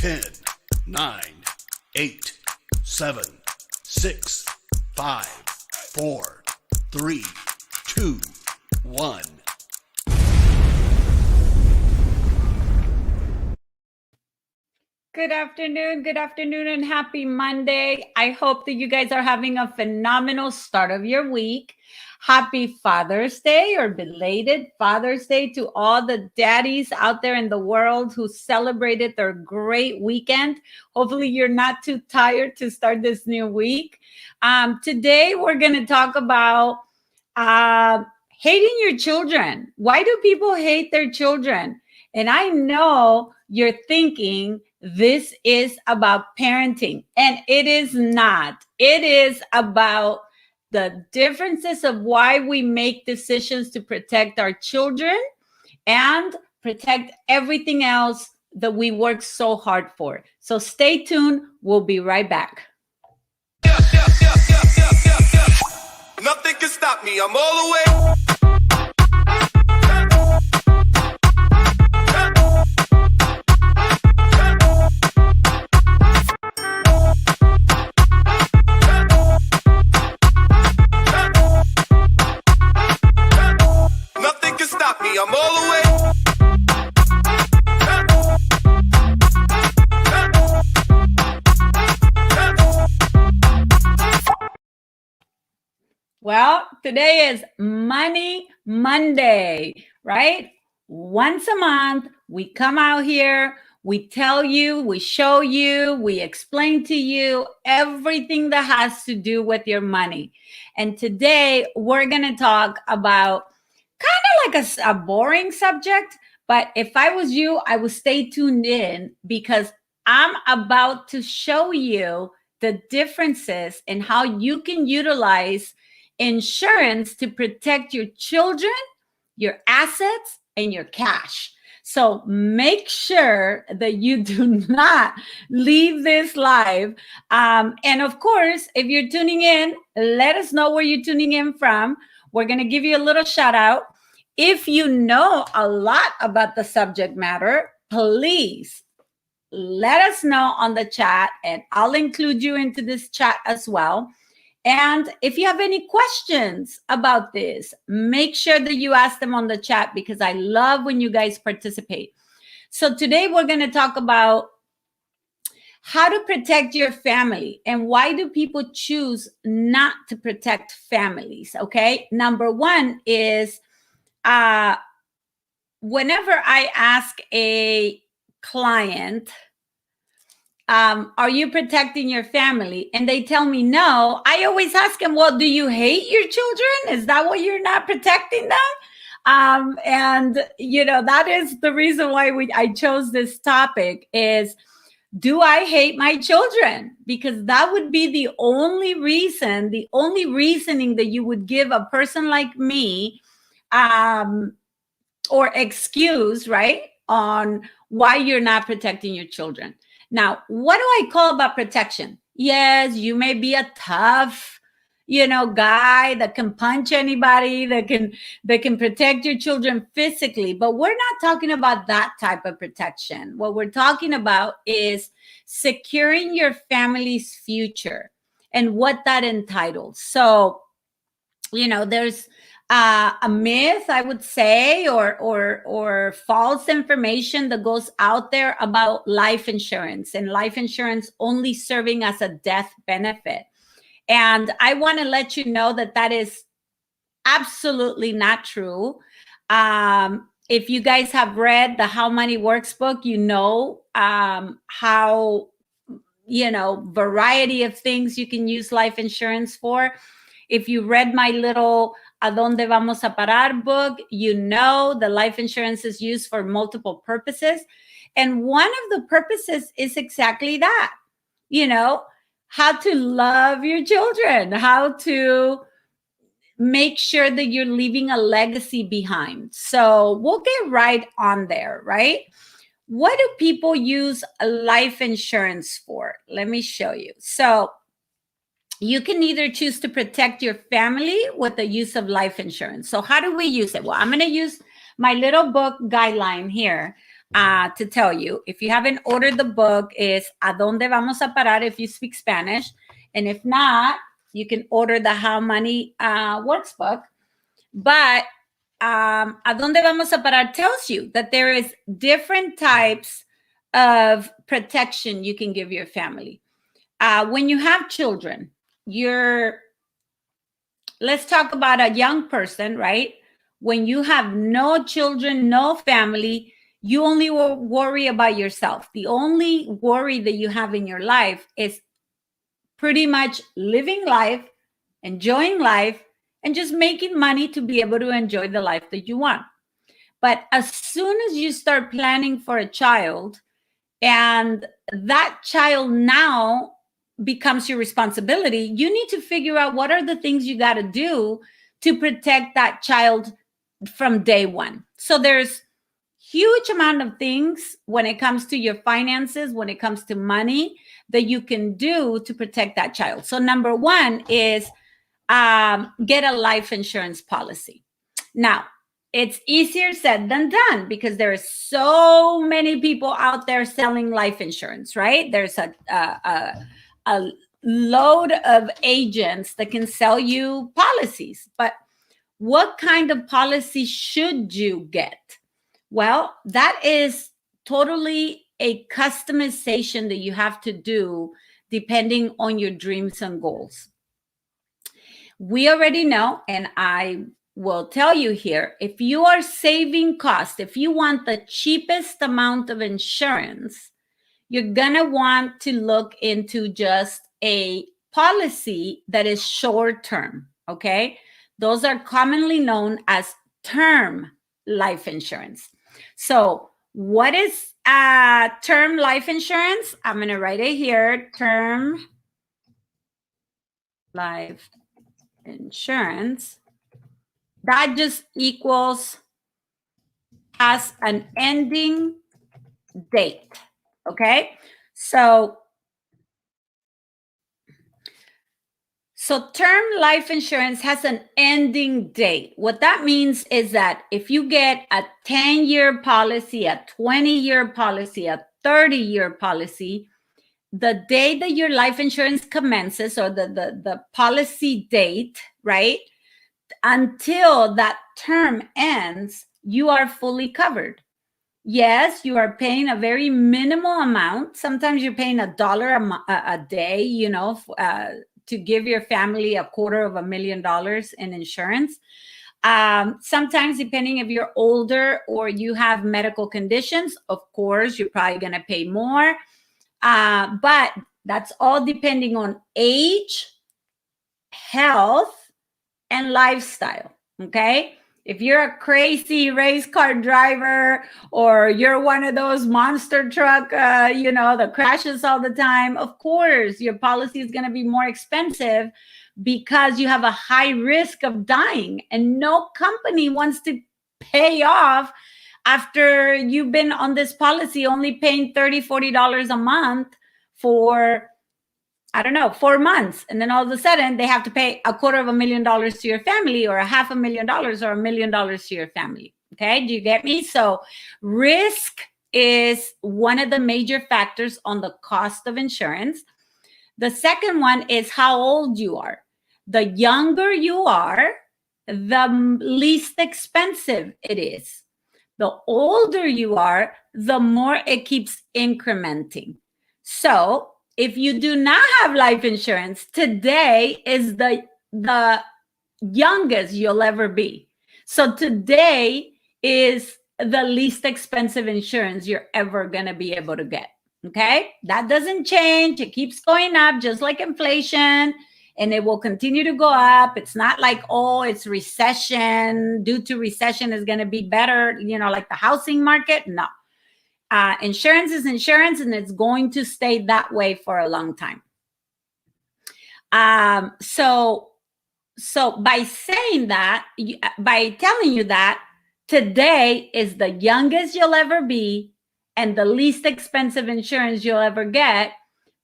10, 9, 8, 7, 6, 5, 4, 3, 2, 1. Good afternoon, and happy Monday. I hope that you guys are having a phenomenal start of your week. Happy Father's Day or belated Father's Day to all the daddies out there in the world who celebrated their great weekend. Hopefully, you're not too tired to start this new week. Today, we're going to talk about hating your children. Why do people hate their children? And I know you're thinking this is about parenting, and it is not. It is about the differences of why we make decisions to protect our children and protect everything else that we work so hard for. So stay tuned. We'll be right back. Nothing can stop me. I'm all the way. I'm all the way. Well, today is Money Monday, right? Once a month, we come out here, we tell you, we show you, we explain to you everything that has to do with your money. And today, we're going to talk about kind of like a boring subject, but if I was you, I would stay tuned in because I'm about to show you the differences in how you can utilize insurance to protect your children, your assets, and your cash. So make sure that you do not leave this live. And of course, if you're tuning in, let us know where you're tuning in from. We're going to give you a little shout out. If you know a lot about the subject matter, please let us know on the chat, and I'll include you into this chat as well. And if you have any questions about this, make sure that you ask them on the chat because I love when you guys participate. So today we're going to talk about how to protect your family and why do people choose not to protect families, okay? Number one is whenever I ask a client, are you protecting your family? And they tell me no. I always ask them, well, do you hate your children? Is that why you're not protecting them? And, you know, that is the reason why I chose this topic is, do I hate my children? Because that would be the only reason, the only reasoning that you would give a person like me or excuse, right, on why you're not protecting your children. Now, what do I call about protection? Yes, you may be a tough, guy that can punch anybody, that can protect your children physically, but we're not talking about that type of protection. What we're talking about is securing your family's future and what that entitles. So, there's a myth, I would say, or false information that goes out there about life insurance and life insurance only serving as a death benefit. And I want to let you know that that is absolutely not true. If you guys have read the How Money Works book, how, variety of things you can use life insurance for. If you read my little ¿A dónde vamos a parar book, the life insurance is used for multiple purposes. And one of the purposes is exactly that, how to love your children, how to make sure that you're leaving a legacy behind. So we'll get right on there, right? What do people use life insurance for? Let me show you. So you can either choose to protect your family with the use of life insurance. So how do we use it? Well, I'm going to use my little book guideline here. to tell you. If you haven't ordered the book, is ¿A dónde vamos a parar if you speak Spanish? And if not, you can order the How Money Works book. But ¿A dónde vamos a parar tells you that there is different types of protection you can give your family. When you have children, let's talk about a young person, right? When you have no children, no family, you only worry about yourself. The only worry that you have in your life is pretty much living life, enjoying life, and just making money to be able to enjoy the life that you want. But as soon as you start planning for a child, and that child now becomes your responsibility, you need to figure out what are the things you got to do to protect that child from day one. So there's huge amount of things when it comes to your finances, when it comes to money, that you can do to protect that child. So number one is get a life insurance policy. Now, it's easier said than done because there are so many people out there selling life insurance, right? There's a load of agents that can sell you policies. But what kind of policy should you get? Well, that is totally a customization that you have to do depending on your dreams and goals. We already know, and I will tell you here, if you are saving costs, if you want the cheapest amount of insurance, you're going to want to look into just a policy that is short term, okay? Those are commonly known as term life insurance. So what is term life insurance? I'm going to write it here, term life insurance. That just equals has an ending date, okay? So term life insurance has an ending date. What that means is that if you get a 10-year policy, a 20-year policy, a 30-year policy, the day that your life insurance commences, or the policy date, right, until that term ends, you are fully covered. Yes, you are paying a very minimal amount. Sometimes you're paying $1 a day, you know, to give your family $250,000 in insurance. Sometimes, depending if you're older or you have medical conditions, of course, you're probably going to pay more. But that's all depending on age, health, and lifestyle, okay? If you're a crazy race car driver, or you're one of those monster truck, that crashes all the time, of course, your policy is going to be more expensive because you have a high risk of dying. And no company wants to pay off after you've been on this policy only paying $30, $40 a month for, I don't know, 4 months. And then all of a sudden they have to pay $250,000 to your family, or $500,000 or $1 million to your family. Okay. Do you get me? So risk is one of the major factors on the cost of insurance. The second one is how old you are. The younger you are, the least expensive it is. The older you are, the more it keeps incrementing. So if you do not have life insurance, today is the youngest you'll ever be. So today is the least expensive insurance you're ever going to be able to get. Okay? That doesn't change. It keeps going up just like inflation, and it will continue to go up. It's not like, oh, it's recession. Due to recession is going to be better, like the housing market. No. Insurance is insurance, and it's going to stay that way for a long time. So by saying that, by telling you that, today is the youngest you'll ever be and the least expensive insurance you'll ever get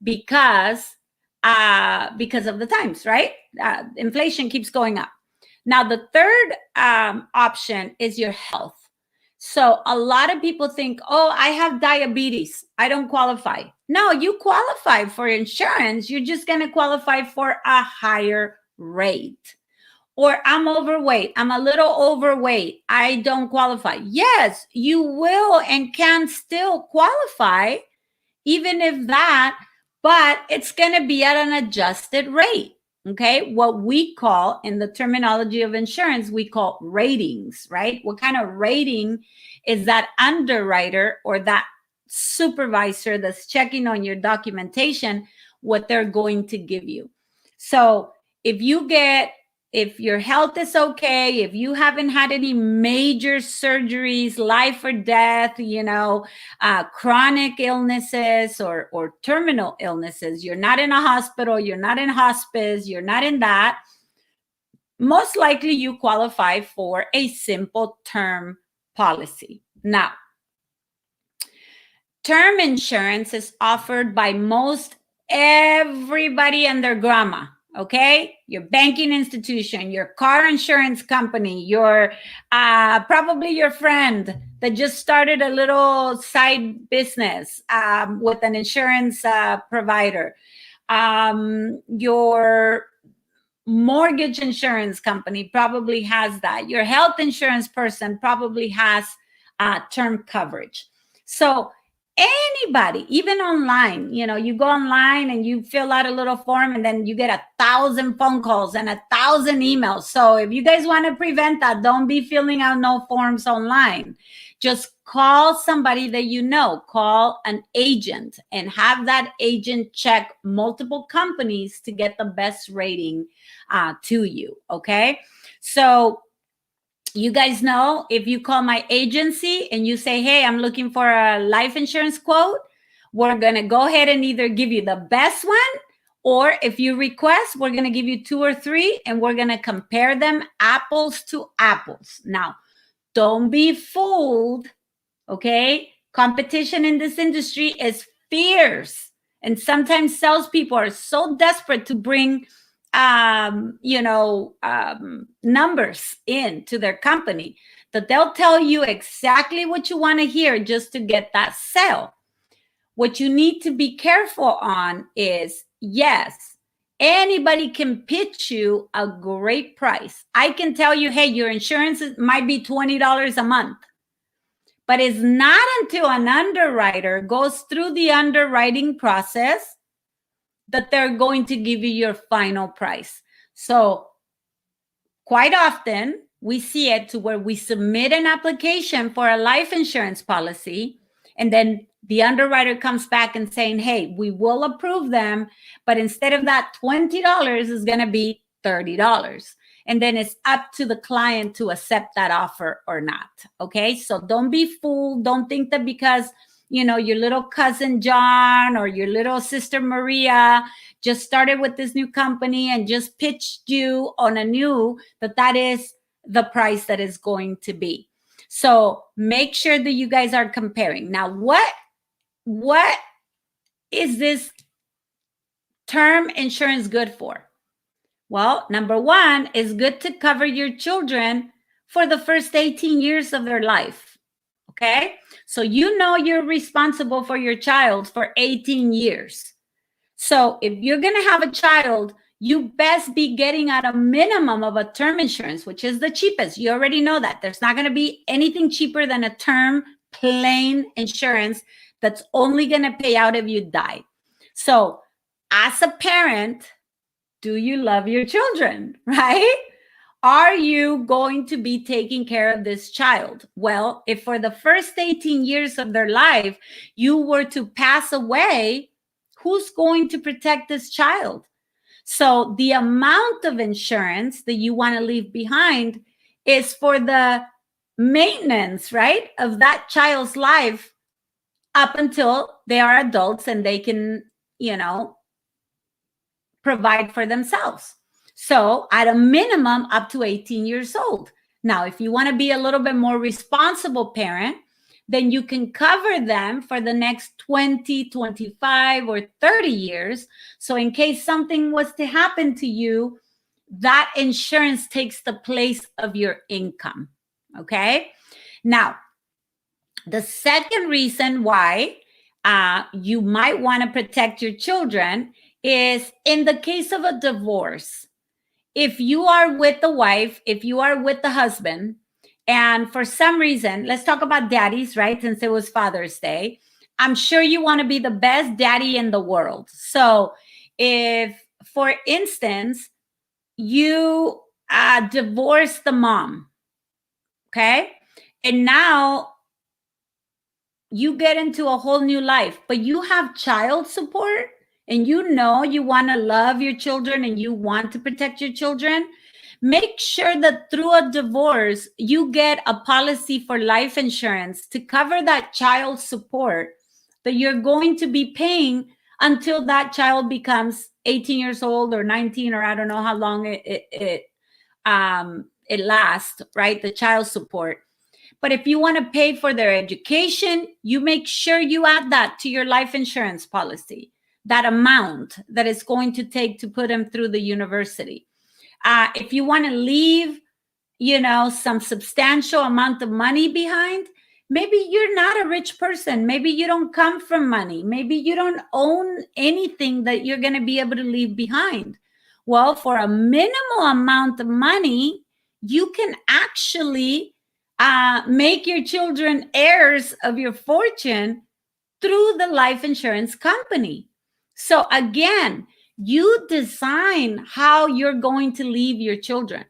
because of the times, right? Inflation keeps going up. Now, the third option is your health. So a lot of people think, oh, I have diabetes, I don't qualify. No, you qualify for insurance. You're just going to qualify for a higher rate. Or I'm overweight, I'm a little overweight, I don't qualify. Yes, you will and can still qualify, even if that, but it's going to be at an adjusted rate. Okay, what we call, in the terminology of insurance, we call ratings, right? What kind of rating is that underwriter or that supervisor that's checking on your documentation, what they're going to give you? So if your health is okay, if you haven't had any major surgeries, life or death, chronic illnesses or terminal illnesses, you're not in a hospital, you're not in hospice, you're not in that, most likely you qualify for a simple term policy. Now, term insurance is offered by most everybody and their grandma. Okay, your banking institution, your car insurance company, your probably your friend that just started a little side business with an insurance provider, your mortgage insurance company probably has that. Your health insurance person probably has term coverage. So anybody, even online, you go online and you fill out a little form and then you get 1,000 phone calls and 1,000 emails. So if you guys want to prevent that, don't be filling out no forms online. Just call somebody that you know, call an agent and have that agent check multiple companies to get the best rating to you. Okay. So you guys know, if you call my agency and you say, hey, I'm looking for a life insurance quote, we're going to go ahead and either give you the best one, or if you request, we're going to give you 2 or 3 and we're going to compare them apples to apples. Now, don't be fooled. Okay. Competition in this industry is fierce. And sometimes salespeople are so desperate to bring numbers into their company that they'll tell you exactly what you want to hear just to get that sale. What you need to be careful on is, yes, anybody can pitch you a great price. I can tell you, hey, your insurance might be $20 a month. But it's not until an underwriter goes through the underwriting process that they're going to give you your final price. So quite often we see it to where we submit an application for a life insurance policy, and then the underwriter comes back and saying, hey, we will approve them, but instead of that $20 is going to be $30. And then it's up to the client to accept that offer or not. Okay, so don't be fooled. Don't think that because your little cousin John or your little sister Maria just started with this new company and just pitched you on a new, that is the price that is going to be. So make sure that you guys are comparing. Now, what is this term insurance good for? Well, number one, is good to cover your children for the first 18 years of their life. Okay? So you're responsible for your child for 18 years. So if you're going to have a child, you best be getting at a minimum of a term insurance, which is the cheapest. You already know that. There's not going to be anything cheaper than a term plain insurance that's only going to pay out if you die. So as a parent, do you love your children, right? Are you going to be taking care of this child? Well, if for the first 18 years of their life, you were to pass away, who's going to protect this child? So the amount of insurance that you want to leave behind is for the maintenance, right, of that child's life up until they are adults and they can, provide for themselves. So at a minimum, up to 18 years old. Now, if you want to be a little bit more responsible parent, then you can cover them for the next 20, 25, or 30 years. So in case something was to happen to you, that insurance takes the place of your income. Okay? Now, The second reason why you might want to protect your children is in the case of a divorce. If you are with the wife, if you are with the husband, and for some reason, let's talk about daddies, right? Since it was Father's Day, I'm sure you want to be the best daddy in the world. So if, for instance, you divorce the mom, okay? And now you get into a whole new life, but you have child support and you know you want to love your children and you want to protect your children. Make sure that through a divorce, you get a policy for life insurance to cover that child support that you're going to be paying until that child becomes 18 years old or 19, or I don't know how long it lasts, right? The child support. But if you want to pay for their education, you make sure you add that to your life insurance policy, that amount that it's going to take to put them through the university. If you want to leave, some substantial amount of money behind, maybe you're not a rich person. Maybe you don't come from money. Maybe you don't own anything that you're going to be able to leave behind. Well, for a minimal amount of money, you can actually make your children heirs of your fortune through the life insurance company. So again, you design how you're going to leave your children.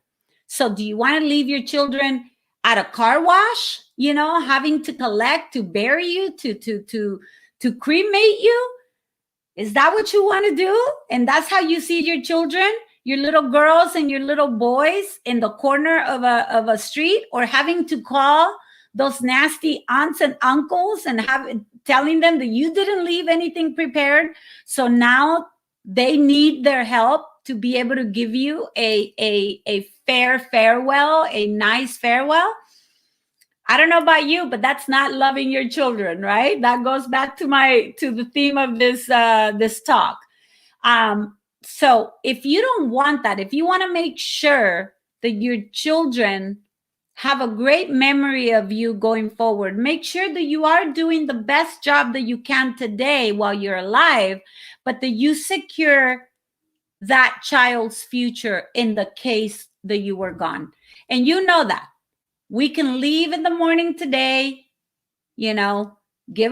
So do you want to leave your children at a car wash, having to collect, to bury you, to cremate you? Is that what you want to do? And that's how you see your children, your little girls and your little boys in the corner of a street, or having to call those nasty aunts and uncles and telling them that you didn't leave anything prepared. So now they need their help to be able to give you a fair farewell, a nice farewell. I don't know about you, but that's not loving your children, right? That goes back to the theme of this talk. So if you don't want that, if you want to make sure that your children have a great memory of you going forward, make sure that you are doing the best job that you can today while you're alive, but that you secure that child's future in the case that you were gone. And you know that. We can leave in the morning today, give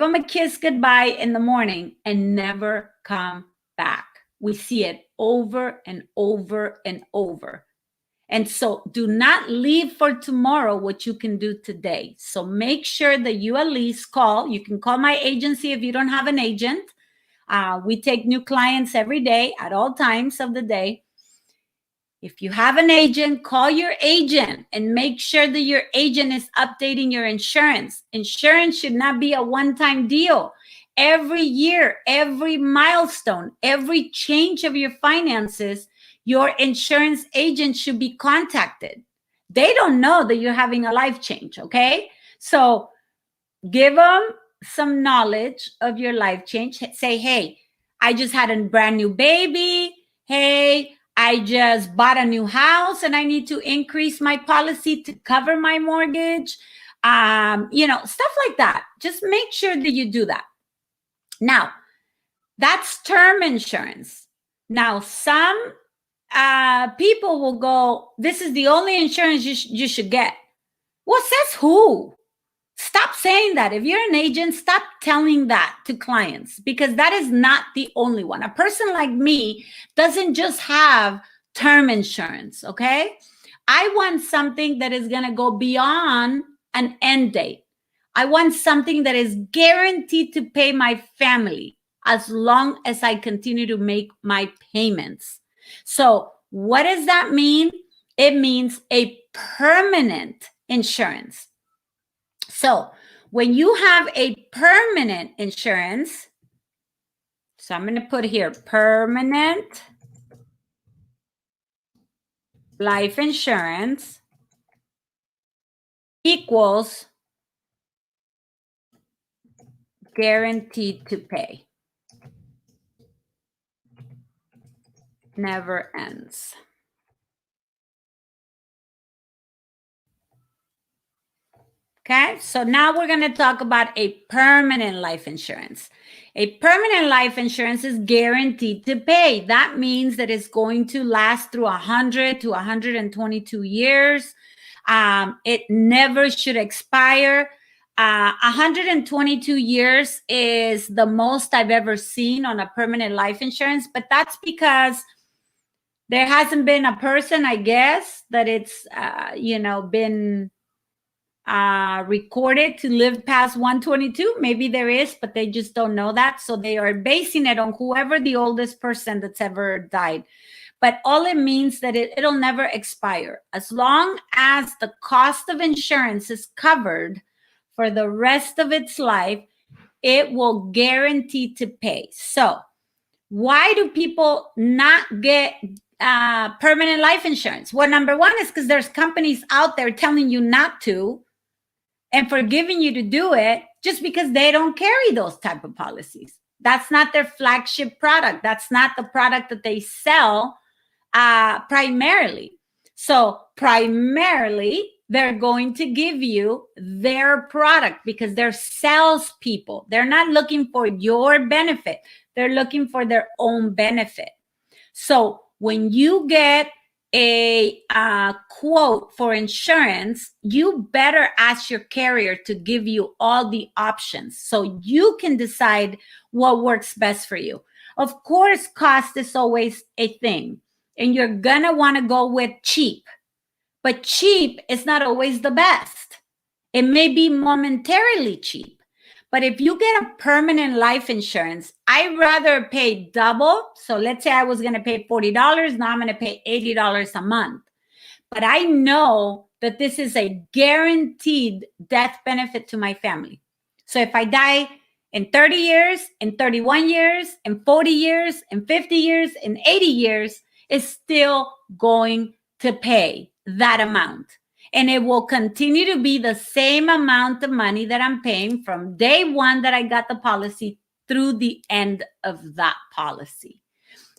them a kiss goodbye in the morning and never come back. We see it over and over and over. And so do not leave for tomorrow what you can do today. So make sure that you at least call. You can call my agency if you don't have an agent. We take new clients every day at all times of the day. If you have an agent, call your agent and make sure that your agent is updating your insurance. Insurance should not be a one-time deal. Every year, every milestone, every change of your finances, your insurance agent should be contacted. They don't know that you're having a life change, okay? So give them some knowledge of your life change. Say, hey, I just had a brand new baby. Hey, I just bought a new house and I need to increase my policy to cover my mortgage. Stuff like that. Just make sure that you do that. Now, that's term insurance. Now, some people will go, this is the only insurance you should get. Well, says who? Stop saying that. If you're an agent, stop telling that to clients, because that is not the only one. A person like me doesn't just have term insurance, okay? I want something that is going to go beyond an end date. I want something that is guaranteed to pay my family as long as I continue to make my payments. So what does that mean? It means a permanent insurance. So when you have a permanent insurance, so I'm going to put here permanent life insurance equals guaranteed to pay. Never ends. Okay, so now we're going to talk about a permanent life insurance. A permanent life insurance is guaranteed to pay. That means that it's going to last through 100 to 122 years. It never should expire. 122 years is the most I've ever seen on a permanent life insurance, but that's because there hasn't been a person, I guess, that it's, been recorded to live past 122. Maybe there is, but they just don't know that. So they are basing it on whoever the oldest person that's ever died. But all it means that it'll never expire. As long as the cost of insurance is covered for the rest of its life, it will guarantee to pay. So why do people not get permanent life insurance? Well, number one is because there's companies out there telling you not to and forgiving you to do it just because they don't carry those type of policies. That's not their flagship product. That's not the product that they sell primarily. So primarily, they're going to give you their product because they're salespeople. They're not looking for your benefit. They're looking for their own benefit. So when you get a quote for insurance, you better ask your carrier to give you all the options so you can decide what works best for you. Of course, cost is always a thing, and you're gonna want to go with cheap, but cheap is not always the best. It may be momentarily cheap, but if you get a permanent life insurance, I'd rather pay double. So let's say I was going to pay $40. Now I'm going to pay $80 a month. But I know that this is a guaranteed death benefit to my family. So if I die in 30 years, in 31 years, in 40 years, in 50 years, in 80 years, it's still going to pay that amount. And it will continue to be the same amount of money that I'm paying from day one that I got the policy through the end of that policy.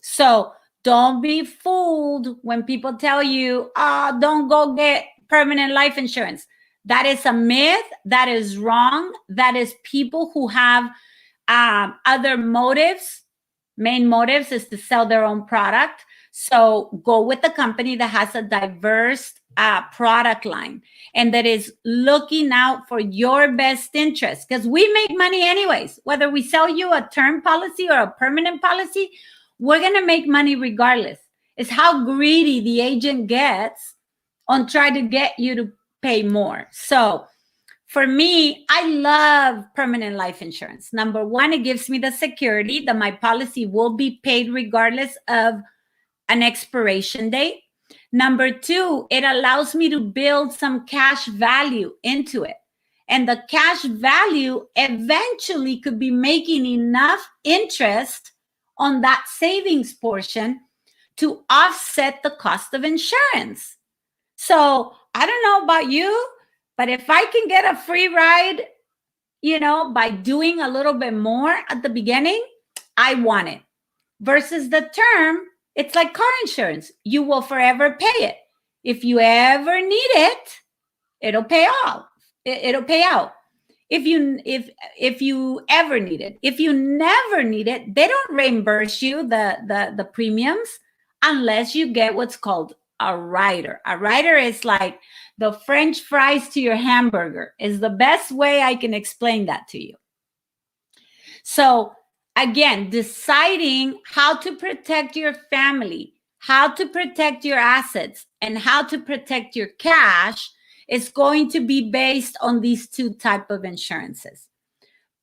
So don't be fooled when people tell you, don't go get permanent life insurance. That is a myth. That is wrong. That is people who have other motives. Main motives is to sell their own product. So go with the company that has a diverse product line and that is looking out for your best interest, because we make money anyways. Whether we sell you a term policy or a permanent policy, we're going to make money regardless. It's how greedy the agent gets on trying to get you to pay more. So for me, I love permanent life insurance. Number one, it gives me the security that my policy will be paid regardless of an expiration date. Number two, it allows me to build some cash value into it. And the cash value eventually could be making enough interest on that savings portion to offset the cost of insurance. So I don't know about you, but if I can get a free ride, by doing a little bit more at the beginning, I want it. Versus the term, it's like car insurance. You will forever pay it. If you ever need it, it'll pay off. It'll pay out. If you ever need it. If you never need it, they don't reimburse you the premiums unless you get what's called a rider. A rider is like the French fries to your hamburger. Is the best way I can explain that to you. So again, deciding how to protect your family, how to protect your assets, and how to protect your cash is going to be based on these two types of insurances.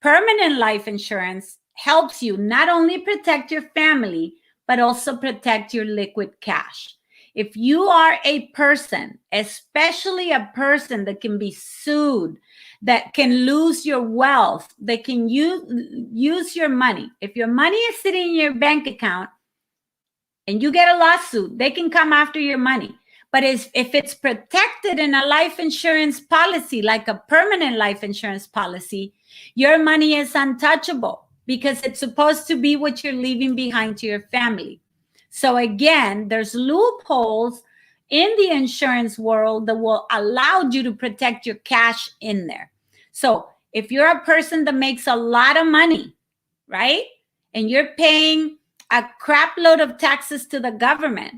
Permanent life insurance helps you not only protect your family, but also protect your liquid cash. If you are a person, especially a person that can be sued, that can lose your wealth, that can use your money. If your money is sitting in your bank account and you get a lawsuit, they can come after your money. But if it's protected in a life insurance policy, like a permanent life insurance policy, your money is untouchable because it's supposed to be what you're leaving behind to your family. So again, there's loopholes in the insurance world that will allow you to protect your cash in there. So if you're a person that makes a lot of money, right, and you're paying a crap load of taxes to the government,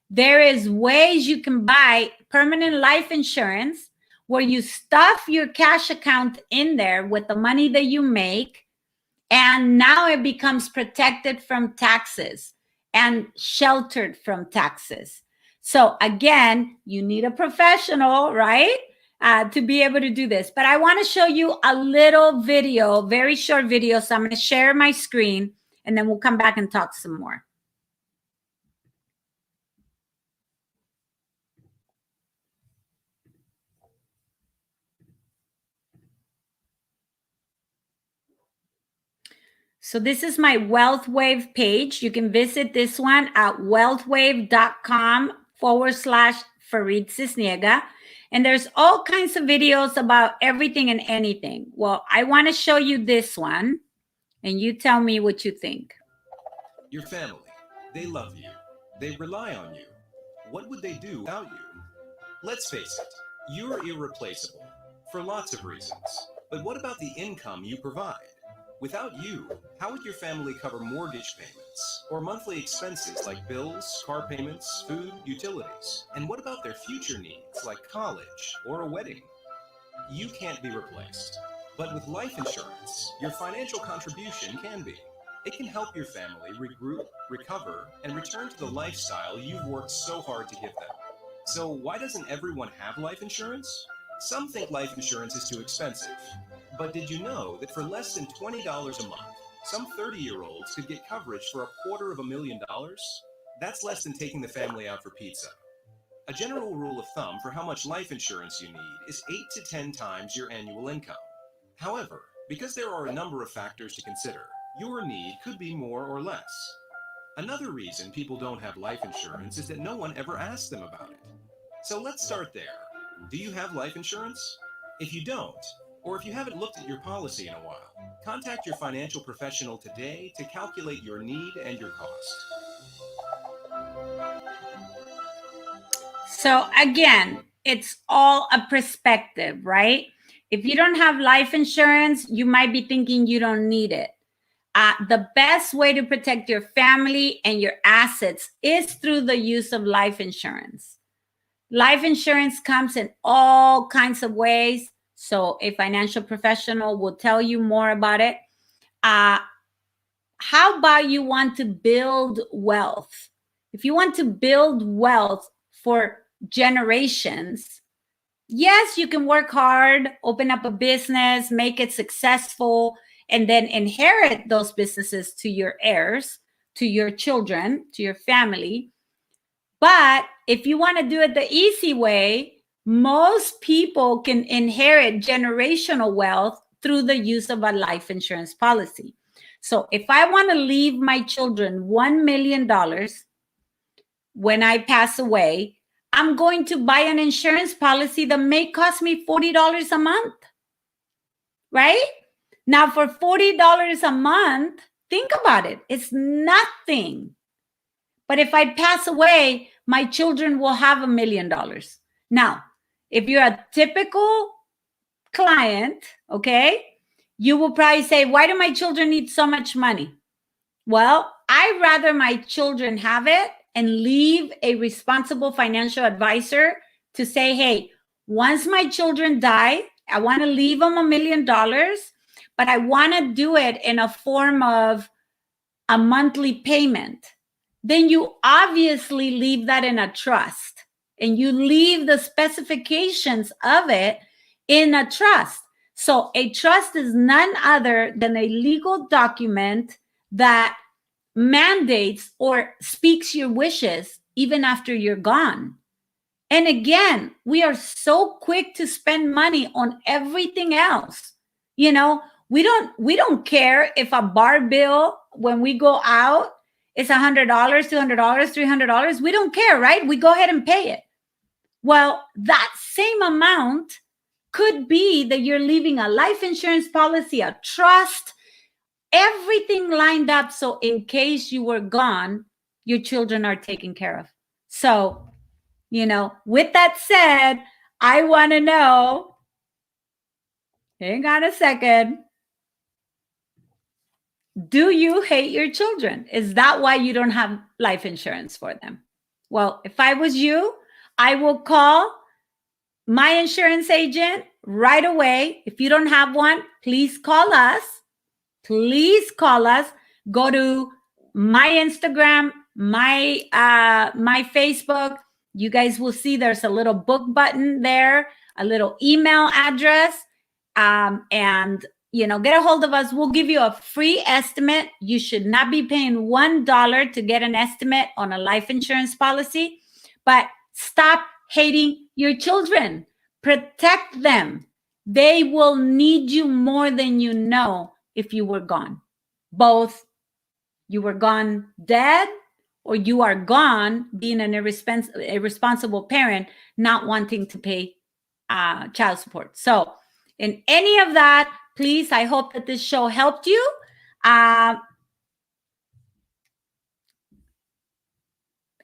there is ways you can buy permanent life insurance where you stuff your cash account in there with the money that you make, and now it becomes protected from taxes and sheltered from taxes. So again, you need a professional, right, to be able to do this. But I want to show you a little video, very short video. So I'm going to share my screen, and then we'll come back and talk some more. So this is my WealthWave page. You can visit this one at wealthwave.com/Faride Cisniega. And there's all kinds of videos about everything and anything. Well, I want to show you this one, and you tell me what you think. Your family, they love you. They rely on you. What would they do without you? Let's face it, you're irreplaceable for lots of reasons. But what about the income you provide? Without you, how would your family cover mortgage payments or monthly expenses like bills, car payments, food, utilities? And what about their future needs like college or a wedding? You can't be replaced. But with life insurance, your financial contribution can be. It can help your family regroup, recover, and return to the lifestyle you've worked so hard to give them. So why doesn't everyone have life insurance? Some think life insurance is too expensive. But did you know that for less than $20 a month, some 30-year-olds could get coverage for $250,000? That's less than taking the family out for pizza. A general rule of thumb for how much life insurance you need is 8 to 10 times your annual income. However, because there are a number of factors to consider, your need could be more or less. Another reason people don't have life insurance is that no one ever asks them about it. So let's start there. Do you have life insurance? If you don't, or if you haven't looked at your policy in a while, contact your financial professional today to calculate your need and your cost. So again, it's all a perspective, right? If you don't have life insurance, you might be thinking you don't need it. The best way to protect your family and your assets is through the use of life insurance. Life insurance comes in all kinds of ways. So a financial professional will tell you more about it. How about you want to build wealth? If you want to build wealth for generations, yes, you can work hard, open up a business, make it successful, and then inherit those businesses to your heirs, to your children, to your family. But if you want to do it the easy way, most people can inherit generational wealth through the use of a life insurance policy. So if I want to leave my children $1 million when I pass away, I'm going to buy an insurance policy that may cost me $40 a month, right? Now, for $40 a month, think about it. It's nothing. But if I pass away, my children will have $1 million. Now, if you're a typical client, okay, you will probably say, why do my children need so much money? Well, I'd rather my children have it and leave a responsible financial advisor to say, hey, once my children die, I want to leave them $1 million, but I want to do it in a form of a monthly payment. Then you obviously leave that in a trust, and you leave the specifications of it in a trust. So a trust is none other than a legal document that mandates or speaks your wishes even after you're gone. And again, we are so quick to spend money on everything else. You know, we don't care if a bar bill when we go out is $100, $200, $300. We don't care, right? We go ahead and pay it. Well, that same amount could be that you're leaving a life insurance policy, a trust, everything lined up. So in case you were gone, your children are taken care of. So with that said, I want to know, hang on a second. Do you hate your children? Is that why you don't have life insurance for them? Well, if I was you, I will call my insurance agent right away. If you don't have one, please call us. Please call us. Go to my Instagram, my Facebook. You guys will see there's a little book button there, a little email address, and get a hold of us. We'll give you a free estimate. You should not be paying $1 to get an estimate on a life insurance policy, but stop hating your children. Protect them. They will need you more than you know if you were gone. Both you were gone dead, or you are gone being an irresponsible parent, not wanting to pay child support. So in any of that, please, I hope that this show helped you. And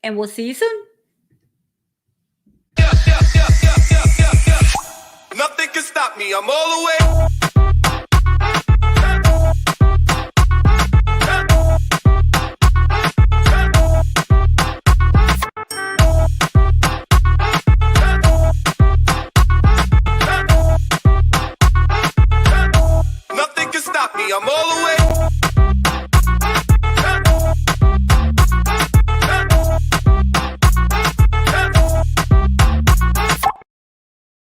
we'll see you soon. Nothing can stop me. I'm all the way.